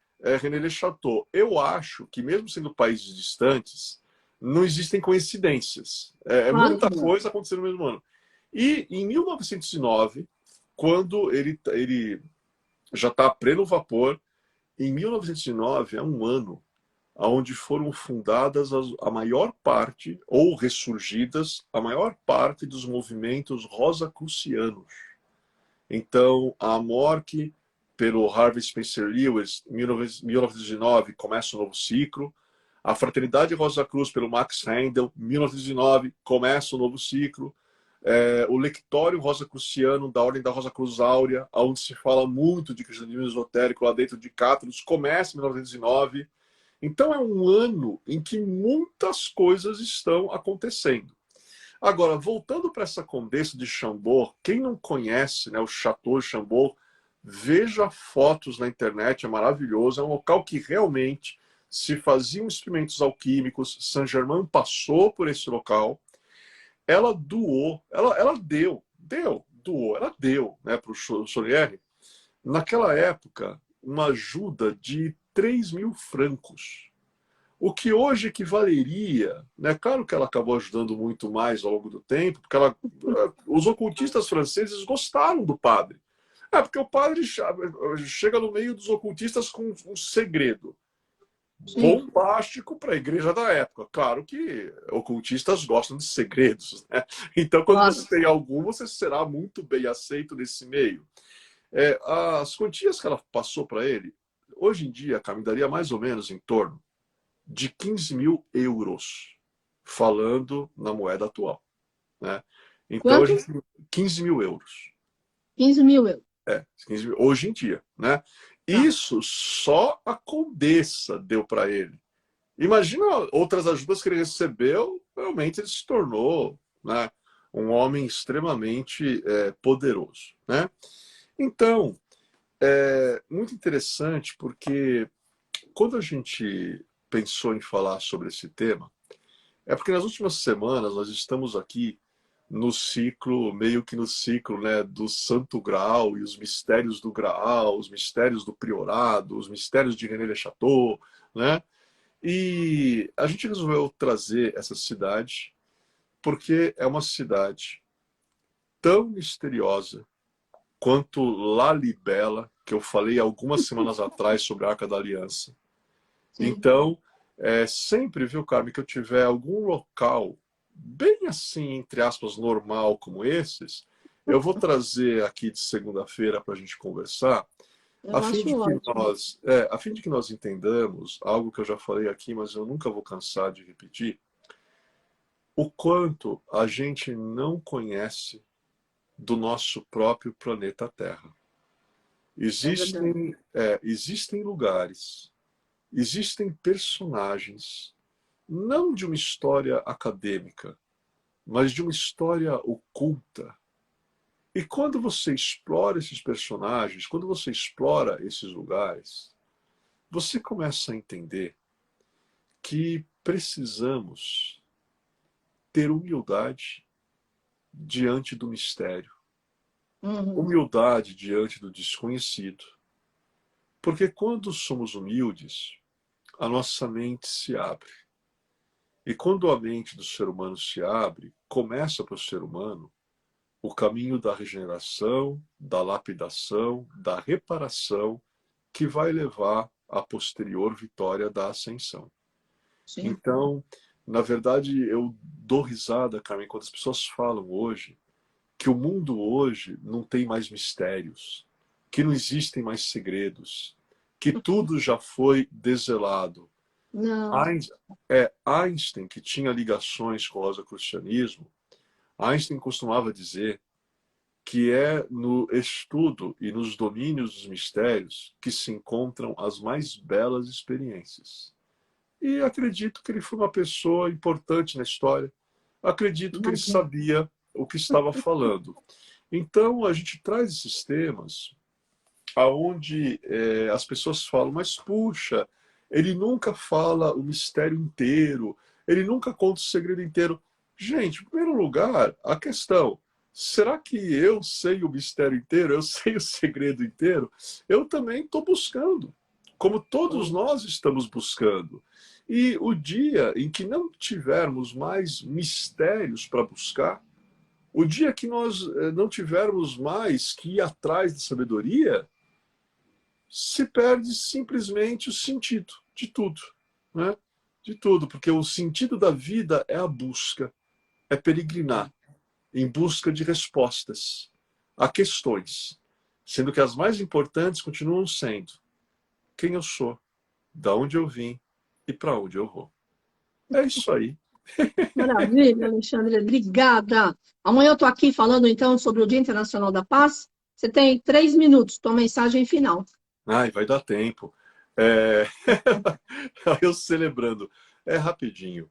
René de Chateau. Eu acho que, mesmo sendo países distantes, não existem coincidências.
Claro
Muita
que não.
coisa acontecendo no mesmo ano. E em 1909, quando ele já está a pleno vapor, em 1909 é um ano onde foram fundadas a maior parte, ou ressurgidas, a maior parte dos movimentos rosacrucianos. Então, a AMORC, pelo Harvey Spencer Lewis, em 1909, começa um novo ciclo. A Fraternidade Rosa Cruz, pelo Max Handel, em 1909, começa um novo ciclo. O Lectório Rosacruciano, da Ordem da Rosa Cruz Áurea, onde se fala muito de cristianismo esotérico lá dentro de Cátaros, começa em 1909. Então, é um ano em que muitas coisas estão acontecendo. Agora, voltando para essa Condessa de Chambord, quem não conhece, né, o Chateau de Chambord, veja fotos na internet, é maravilhoso, é um local que realmente se faziam experimentos alquímicos. Saint-Germain passou por esse local, ela doou, ela deu, né, para o Solieri, naquela época, uma ajuda de 3.000 francos. O que hoje equivaleria, né? Claro que ela acabou ajudando muito mais ao longo do tempo, porque os ocultistas franceses gostaram do padre. Porque o padre chega no meio dos ocultistas com um segredo bombástico para a igreja da época. Claro que ocultistas gostam de segredos, né? Então, quando você tem algum, você será muito bem aceito nesse meio. As quantias que ela passou para ele, hoje em dia, daria mais ou menos em torno de 15.000 euros, falando na moeda atual, né? Então, 15.000 euros.
15.000 euros.
15 mil, hoje em dia, né? Isso só a Condessa deu para ele. Imagina outras ajudas que ele recebeu, realmente ele se tornou, né, um homem extremamente poderoso, né? Então, é muito interessante porque quando a gente pensou em falar sobre esse tema, é porque nas últimas semanas nós estamos aqui no ciclo, meio que no ciclo, né, do Santo Graal e os mistérios do Graal, os mistérios do Priorado, os mistérios de René Le Chateau, né? E a gente resolveu trazer essa cidade porque é uma cidade tão misteriosa quanto La Libela, que eu falei algumas semanas atrás sobre a Arca da Aliança. Sim. Então, sempre, viu, Carmen, que eu tiver algum local bem assim, entre aspas, normal como esses, eu vou trazer aqui de segunda-feira para a gente conversar, a fim de que nós entendamos algo que eu já falei aqui, mas eu nunca vou cansar de repetir, o quanto a gente não conhece do nosso próprio planeta Terra. Existem lugares, existem personagens, não de uma história acadêmica, mas de uma história oculta. E quando você explora esses personagens, quando você explora esses lugares, você começa a entender que precisamos ter humildade diante do mistério, humildade diante do desconhecido. Porque quando somos humildes, a nossa mente se abre. E quando a mente do ser humano se abre, começa para o ser humano o caminho da regeneração, da lapidação, da reparação, que vai levar à posterior vitória da ascensão. Sim. Então, na verdade, eu dou risada, Carmen, quando as pessoas falam hoje que o mundo hoje não tem mais mistérios, que não existem mais segredos, que tudo já foi desvelado.
Não.
Einstein, que tinha ligações com o rosacrucianismo, Einstein costumava dizer que é no estudo e nos domínios dos mistérios que se encontram as mais belas experiências. E acredito que ele foi uma pessoa importante na história. Acredito que ele sabia o que estava falando. Então, a gente traz esses temas aonde as pessoas falam, mas puxa, ele nunca fala o mistério inteiro, ele nunca conta o segredo inteiro. Gente, em primeiro lugar, a questão, será que eu sei o mistério inteiro? Eu sei o segredo inteiro? Eu também estou buscando, como todos nós estamos buscando. E o dia em que não tivermos mais mistérios para buscar, o dia que nós não tivermos mais que ir atrás de sabedoria, se perde simplesmente o sentido de tudo. né? De tudo, porque o sentido da vida é a busca, é peregrinar em busca de respostas a questões, sendo que as mais importantes continuam sendo quem eu sou, da onde eu vim e para onde eu vou. É isso aí.
Maravilha, Alexandre, obrigada. Amanhã eu estou aqui falando, então, sobre o Dia Internacional da Paz. Você tem 3 minutos, tua mensagem final.
Ai, vai dar tempo. É... eu celebrando. É rapidinho.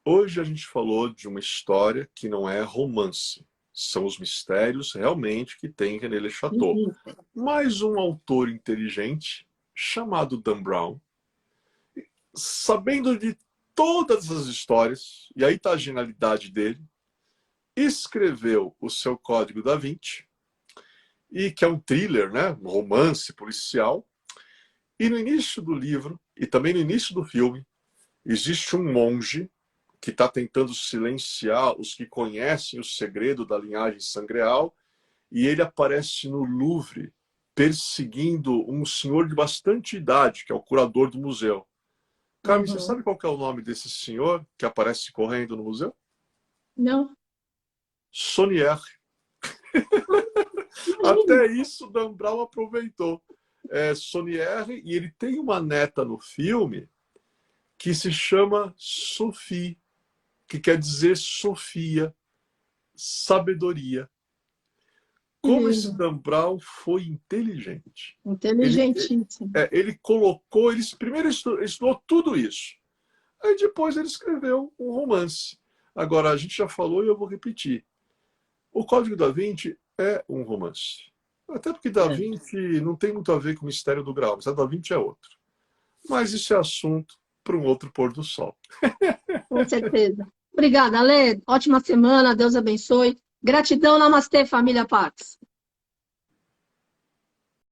Hoje a gente falou de uma história que não é romance. São os mistérios realmente que tem René Le Chateau.
Uhum.
Mas um autor inteligente chamado Dan Brown, sabendo de todas as histórias, e aí está a genialidade dele, escreveu o seu Código da Vinci, e que é um thriller, né? Um romance policial. E no início do livro, e também no início do filme, existe um monge que está tentando silenciar os que conhecem o segredo da linhagem sangreal, e ele aparece no Louvre perseguindo um senhor de bastante idade, que é o curador do museu. Carmen, você sabe qual que é o nome desse senhor que aparece correndo no museu?
Não?
Saunière. Até isso Dan Brown aproveitou. Saunière, e ele tem uma neta no filme que se chama Sophie, que quer dizer Sofia, sabedoria. Como esse Dan Brown foi inteligente.
Inteligentíssimo.
Ele colocou, primeiro estudou tudo isso. Aí depois ele escreveu um romance. Agora, a gente já falou e eu vou repetir. O Código da Vinci é um romance. Até porque Da Vinci não tem muito a ver com o mistério do grau, mas a Da Vinci é outro. Mas isso é assunto para um outro pôr do sol.
Com certeza. Obrigada, Ale. Ótima semana. Deus abençoe. Gratidão, Namastê, família Pax.